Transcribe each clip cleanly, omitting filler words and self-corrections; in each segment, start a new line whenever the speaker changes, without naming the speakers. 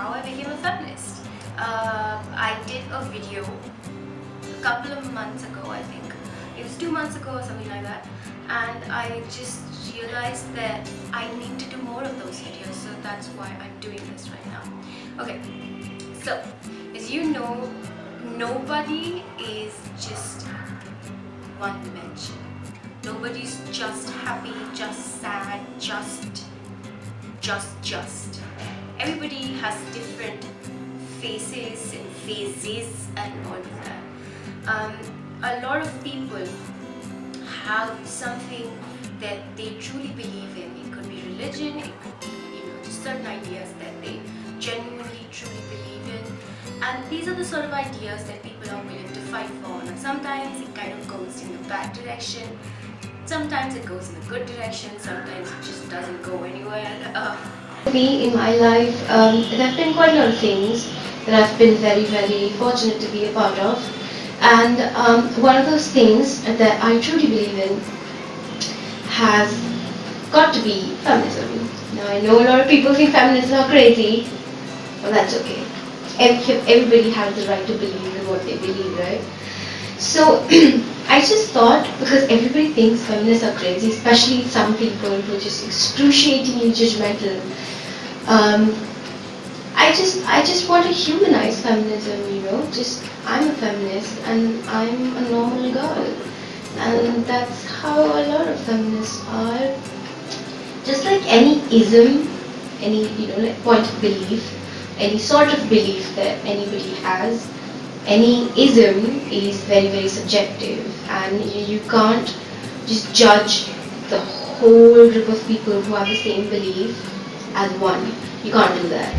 how I became a feminist. I did a video a couple of months ago, I think. It was 2 months ago or something like that. And I just realized that I need to do more of those videos, so that's why I'm doing this right now. Okay, so as you know, nobody is just one dimension. Nobody's just happy, just sad, just. Everybody has different faces and phases and all of that. A lot of people have something that they truly believe in. It could be religion, it could be just certain ideas that they genuinely truly believe in, and these are the sort of ideas that people are willing to fight for. And sometimes it kind of goes in the bad direction, sometimes it goes in the good direction, sometimes it just doesn't go anywhere.
Me in my life, there have been quite a lot of things that I've been very, very fortunate to be a part of, and one of those things that I truly believe in has got to be feminism. Now I know a lot of people think feminism are crazy, but that's okay. Everybody has the right to believe in what they believe, right? So I just thought, because everybody thinks feminists are crazy, especially some people who are just excruciatingly judgmental, I just want to humanize feminism, just I'm a feminist and I'm a normal girl, and that's how a lot of feminists are. Just like any ism, any like point of belief, any sort of belief that anybody has, any ism is very, very subjective, and you can't just judge the whole group of people who have the same belief as one. You can't do that.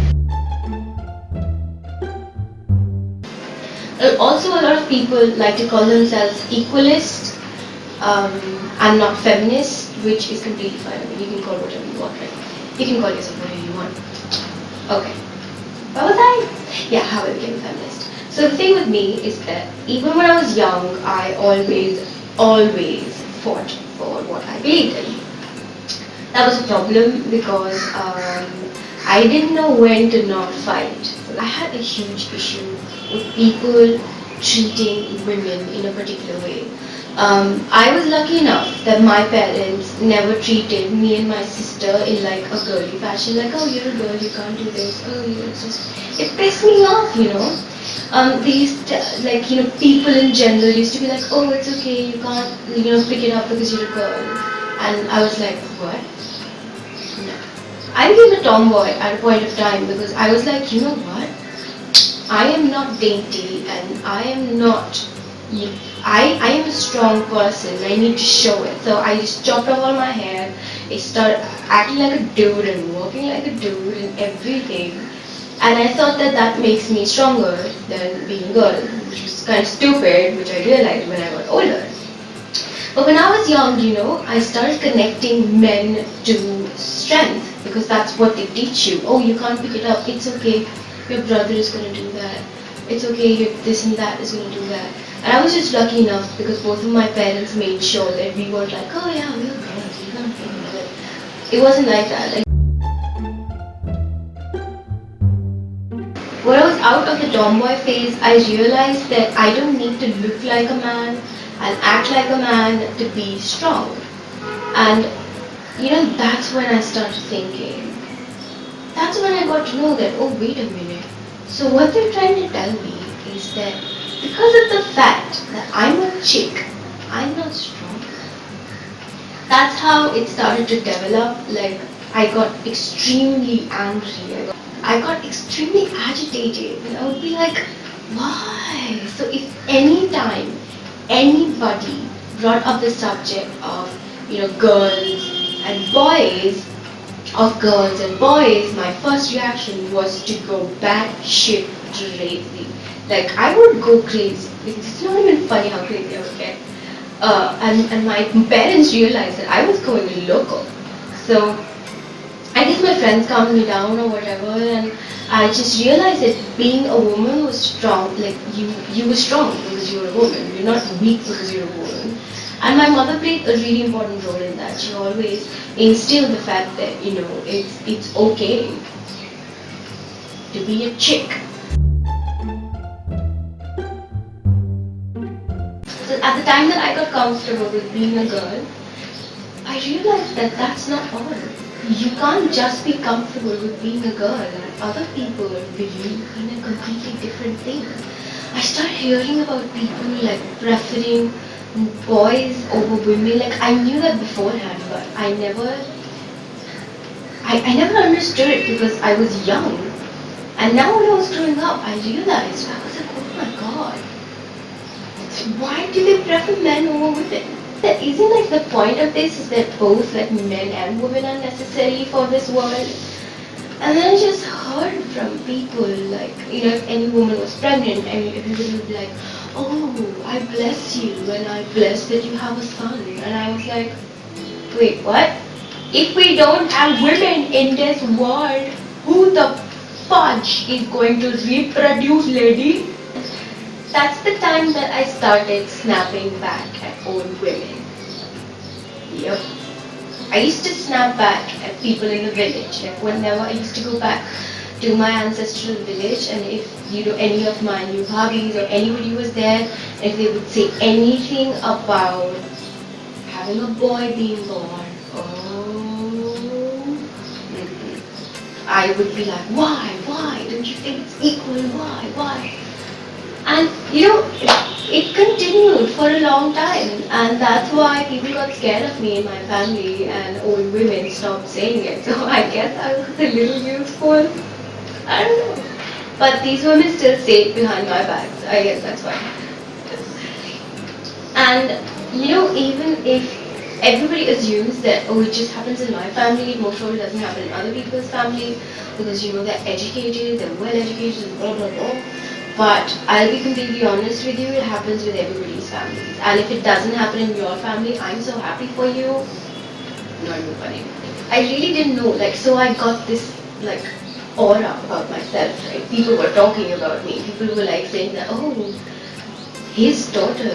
Also, a lot of people like to call themselves equalist and not feminist, which is completely fine. I mean, you can call whatever you want, right? You can call yourself whatever you want. Okay. What was I? Yeah, how I became a feminist. So the thing with me is that even when I was young, I always fought for what I believed in. That was a problem because I didn't know when to not fight. I had a huge issue with people treating women in a particular way. I was lucky enough that my parents never treated me and my sister in like a girly fashion, like, oh, you're a girl, you can't do this, oh, you're just... It pissed me off, They used to, people in general used to be like, oh, it's okay, you can't, pick it up because you're a girl. And I was like, what? No. I became a tomboy at a point of time because I was like, you know what? I am not dainty and I am not, I am a strong person. I need to show it. So I just chopped off all my hair. I started acting like a dude and walking like a dude and everything. And I thought that that makes me stronger than being a girl, which was kind of stupid, which I realized when I got older. But when I was young, I started connecting men to strength, because that's what they teach you. Oh, you can't pick it up, it's okay, your brother is going to do that. It's okay, this and that is going to do that. And I was just lucky enough because both of my parents made sure that we weren't like, oh yeah, we're girls, you can't pick it up. It wasn't like that. When I was out of the tomboy phase, I realized that I don't need to look like a man and act like a man to be strong. And that's when I started thinking. That's when I got to know that, oh, wait a minute. So what they're trying to tell me is that because of the fact that I'm a chick, I'm not strong. That's how it started to develop. Like, I got extremely angry. I got extremely agitated, and I would be like, why? So if any time anybody brought up the subject of, girls and boys, my first reaction was to go batshit crazy. Like, I would go crazy. It's not even funny how crazy I would get. And my parents realized that I was going loco. So I guess my friends calmed me down or whatever, and I just realized that being a woman was strong. Like, you were strong because you were a woman. You're not weak because you're a woman. And my mother played a really important role in that. She always instilled the fact that, it's okay. to be a chick. So at the time that I got comfortable with being a girl, I realized that that's not all. You can't just be comfortable with being a girl and other people believe in a completely different thing. I started hearing about people like preferring boys over women. Like I knew that beforehand, but I never understood it because I was young. And now when I was growing up, I realized, I was like, oh my god, why do they prefer men over women? Isn't like the point of this is that both like men and women are necessary for this world? And then I just heard from people like, if any woman was pregnant, and everybody would be like, oh, I bless you and I bless that you have a son. And I was like, wait, what? If we don't have women in this world, who the fudge is going to reproduce, lady? That's the time that I started snapping back at old women. Yep. I used to snap back at people in the village. Like whenever I used to go back to my ancestral village, and if any of my new bhabis or anybody was there, if they would say anything about having a boy being born, I would be like, why? Don't you think it's equal? Why? And it continued for a long time, and that's why people got scared of me in my family, and old women stopped saying it. So I guess I was a little useful. I don't know. But these women still say it behind my back. So I guess that's why. And even if everybody assumes that, oh, it just happens in my family, most probably doesn't happen in other people's family, because they're educated, they're well educated, and blah blah blah. But I'll be completely honest with you, it happens with everybody's families. And if it doesn't happen in your family, I'm so happy for you. Not even funny. I really didn't know, so I got this aura about myself, right? People were talking about me. People were saying that, oh, his daughter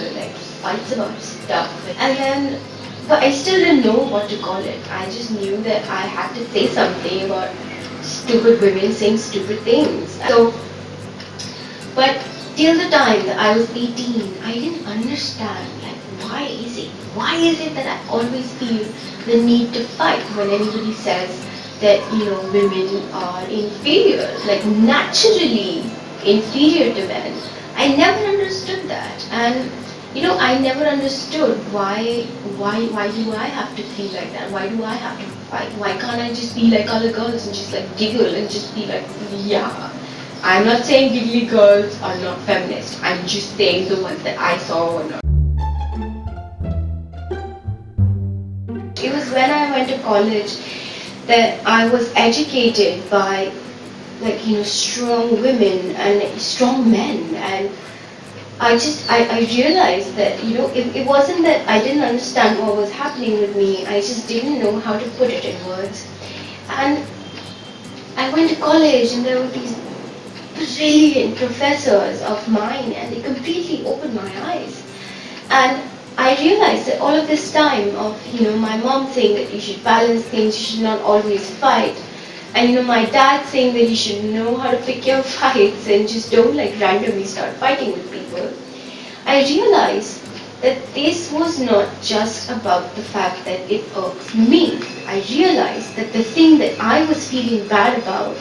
fights about stuff. And then, but I still didn't know what to call it. I just knew that I had to say something about stupid women saying stupid things. So, but till the time that I was 18, I didn't understand why is it that I always feel the need to fight when anybody says that women are inferior, naturally inferior to men. I never understood that, and I never understood why do I have to feel like that? Why do I have to fight? Why can't I just be like other girls and just giggle and just be like, yeah. I'm not saying giggly girls are not feminist. I'm just saying the ones that I saw were not. It was when I went to college that I was educated by strong women and strong men, and I realized that it wasn't that I didn't understand what was happening with me, I just didn't know how to put it in words. And I went to college and there were these brilliant professors of mine, and they completely opened my eyes. And I realized that all of this time of my mom saying that you should balance things, you should not always fight, and my dad saying that you should know how to pick your fights and just don't randomly start fighting with people, I realized that this was not just about the fact that it irks me. I realized that the thing that I was feeling bad about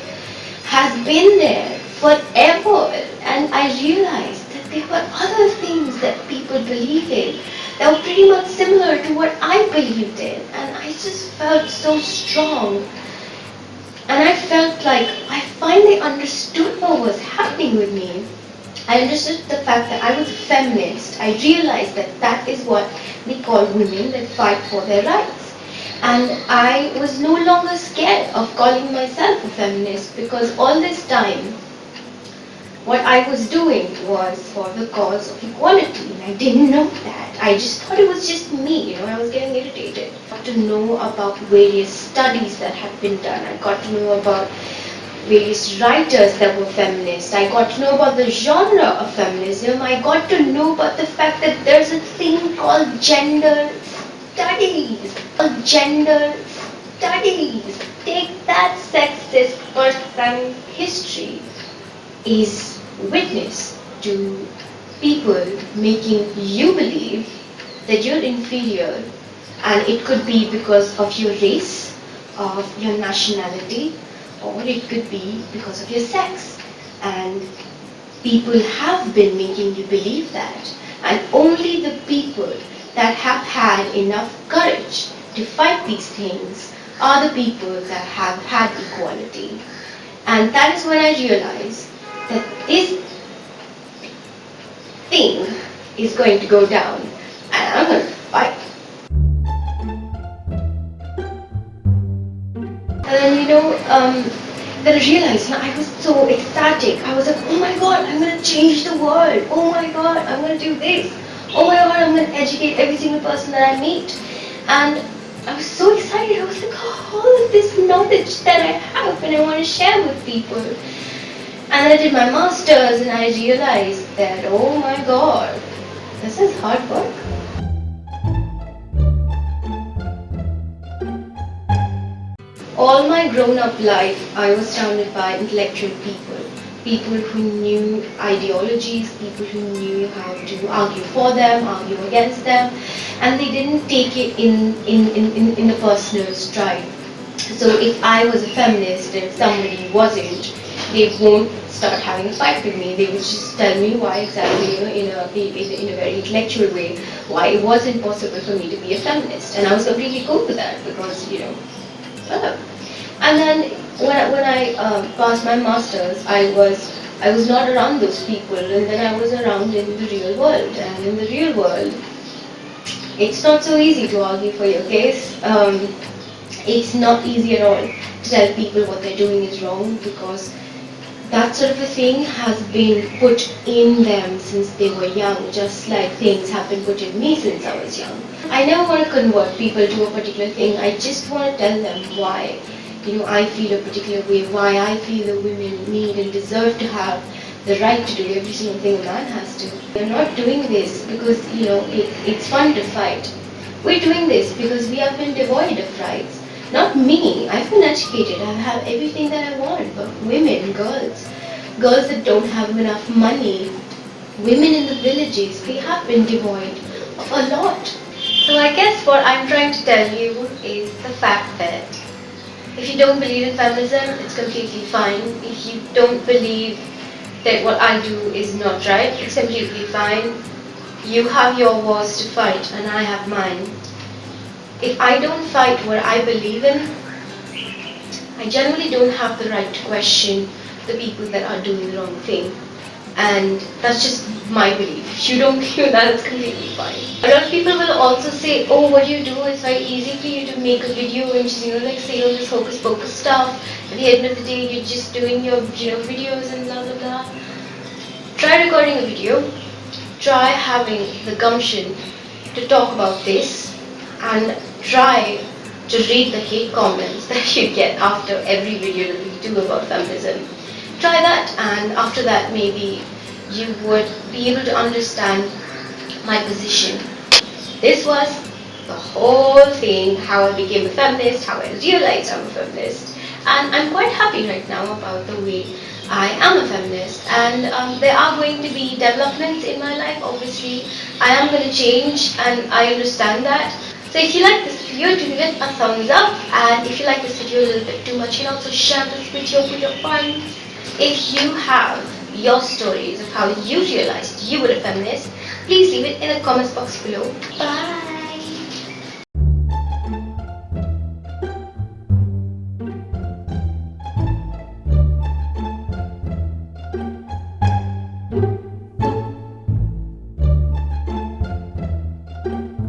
has been there forever, and I realized that there were other things that people believe in that were pretty much similar to what I believed in, and I just felt so strong. And I felt like I finally understood what was happening with me. I understood the fact that I was a feminist. I realized that that is what they call women that fight for their rights. And I was no longer scared of calling myself a feminist, because all this time, what I was doing was for the cause of equality, and I didn't know that. I just thought it was just me, I was getting irritated. I got to know about various studies that had been done. I got to know about various writers that were feminist. I got to know about the genre of feminism. I got to know about the fact that there's a thing called gender studies. Take that, sexist person. Crime history is witness to people making you believe that you're inferior, and it could be because of your race, of your nationality, or it could be because of your sex. And people have been making you believe that, and only the people that have had enough courage to fight these things are the people that have had equality. And that is when I realized that this thing is going to go down, and I'm going to fight. And then, then I realized, I was so ecstatic. I was like, oh my god, I'm going to change the world. Oh my god, I'm going to do this. Oh my god, I'm going to educate every single person that I meet. And I was so excited. I was like, oh, all of this knowledge that I have and I want to share with people. And I did my master's and I realized that, oh my god, this is hard work. All my grown-up life, I was surrounded by intellectual people. People who knew ideologies, people who knew how to argue for them, argue against them, and they didn't take it in a personal stride. So if I was a feminist and somebody wasn't, they won't start having a fight with me. They would just tell me why exactly, in a very intellectual way, why it wasn't possible for me to be a feminist. And I was completely cool with that because, well. And then when I passed my masters, I was not around those people, and then I was around in the real world. And in the real world, it's not so easy to argue for your case. It's not easy at all to tell people what they're doing is wrong, because that sort of a thing has been put in them since they were young, just like things have been put in me since I was young. I never want to convert people to a particular thing. I just want to tell them why, I feel a particular way, why I feel that women need and deserve to have the right to do every single thing a man has to. We're not doing this because, it's fun to fight. We're doing this because we have been devoid of rights. Not me, I've been educated, I have everything that I want, but women, girls that don't have enough money, women in the villages, they have been devoid of a lot. So I guess what I'm trying to tell you is the fact that if you don't believe in feminism, it's completely fine. If you don't believe that what I do is not right, it's completely fine. You have your wars to fight and I have mine. If I don't fight what I believe in, I generally don't have the right to question the people that are doing the wrong thing. And that's just my belief. If you don't believe that, it's completely fine. A lot of people will also say, oh, what you do is very easy for you to make a video and just, say all this hocus pocus stuff. At the end of the day, you're just doing your, videos and blah, blah, blah. Try recording a video. Try having the gumption to talk about this, and try to read the hate comments that you get after every video that we do about feminism. Try that, and after that maybe you would be able to understand my position. This was the whole thing, how I became a feminist, how I realized I'm a feminist, and I'm quite happy right now about the way I am a feminist. And there are going to be developments in my life. Obviously I am going to change, and I understand that. So if you like this video, do give it a thumbs up, and if you like this video a little bit too much, you can also share this video with your friends. If you have your stories of how you realized you were a feminist, please leave it in the comments box below. Bye!